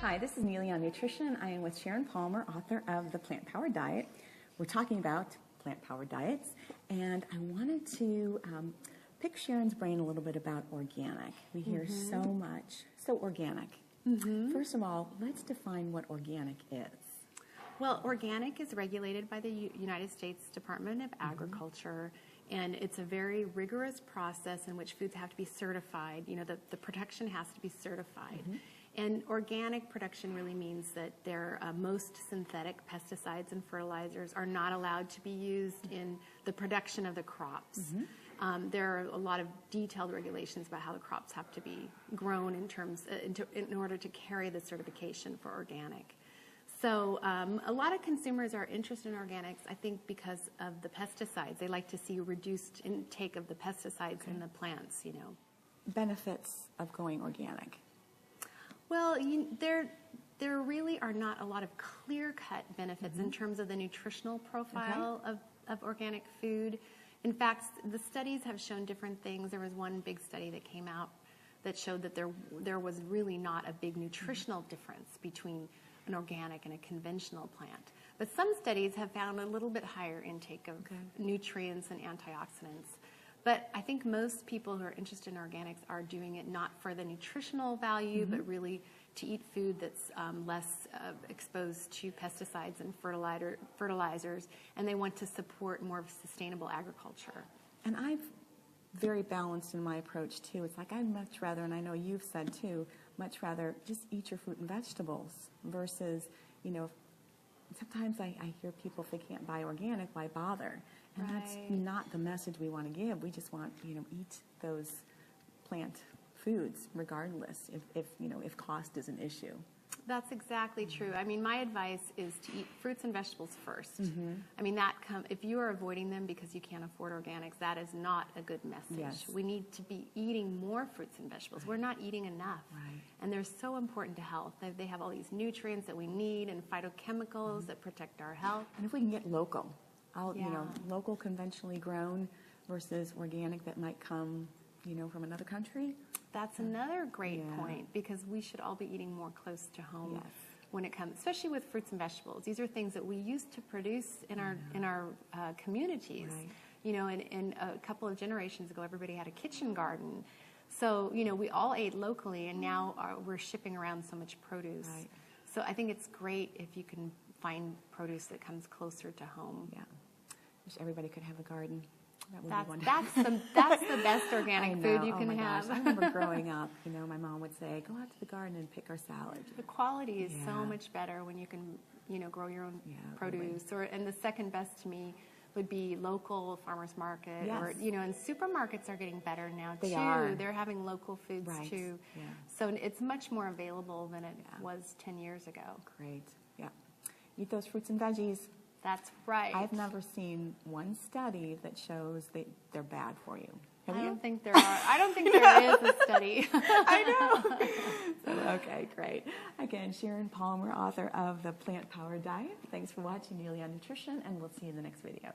Hi, this is Neily on Nutrition. I am with Sharon Palmer, author of The Plant-Powered Diet. We're talking about plant-powered diets, and I wanted to pick Sharon's brain a little bit about organic. We hear so much, so organic. First of all, let's define what organic is. Well, organic is regulated by the United States Department of Agriculture, and it's a very rigorous process in which foods have to be certified. You know, the production has to be certified. And organic production really means that most synthetic pesticides and fertilizers are not allowed to be used in the production of the crops. There are a lot of detailed regulations about how the crops have to be grown in order to carry the certification for organic. So a lot of consumers are interested in organics, I think, because of the pesticides. They like to see reduced intake of the pesticides in the plants, you know. Benefits of going organic. Well, there really are not a lot of clear-cut benefits in terms of the nutritional profile of organic food. In fact, the studies have shown different things. There was one big study that came out that showed that there was really not a big nutritional difference between an organic and a conventional plant. But some studies have found a little bit higher intake of nutrients and antioxidants. But I think most people who are interested in organics are doing it not for the nutritional value, but really to eat food that's less exposed to pesticides and fertilizers, and they want to support more sustainable agriculture. And I'm very balanced in my approach too. It's like I'd much rather, and I know you've said too, much rather just eat your fruit and vegetables versus, you know, sometimes I hear people, if they can't buy organic, why bother? And that's not the message we want to give. We just want, you know, eat those plant foods regardless if cost is an issue. That's exactly true. I mean, my advice is to eat fruits and vegetables first. I mean, if you are avoiding them because you can't afford organics, that is not a good message. We need to be eating more fruits and vegetables. We're not eating enough. And they're so important to health. They have all these nutrients that we need and phytochemicals that protect our health. And if we can get local, you know, local conventionally grown versus organic that might come, you know, from another country. That's another great point, because we should all be eating more close to home when it comes, especially with fruits and vegetables. These are things that we used to produce in our communities. You know, and a couple of generations ago, everybody had a kitchen garden. So, you know, we all ate locally, and now we're shipping around so much produce. So I think it's great if you can find produce that comes closer to home. Wish everybody could have a garden. That's the best organic food you can have. I remember growing up, you know, my mom would say, go out to the garden and pick our salad. The quality is so much better when you can, you know, grow your own produce. And the second best to me would be local farmers market, or, you know, and supermarkets are getting better now too. They're having local foods too. So it's much more available than it was 10 years ago. Great. Eat those fruits and veggies. That's right. I've never seen one study that shows that they're bad for you. Have you? I don't think there are. I don't think there is a study. I know. So, okay, great. Again, Sharon Palmer, author of The Plant-Powered Diet. Thanks for watching Neily on Nutrition, and we'll see you in the next video.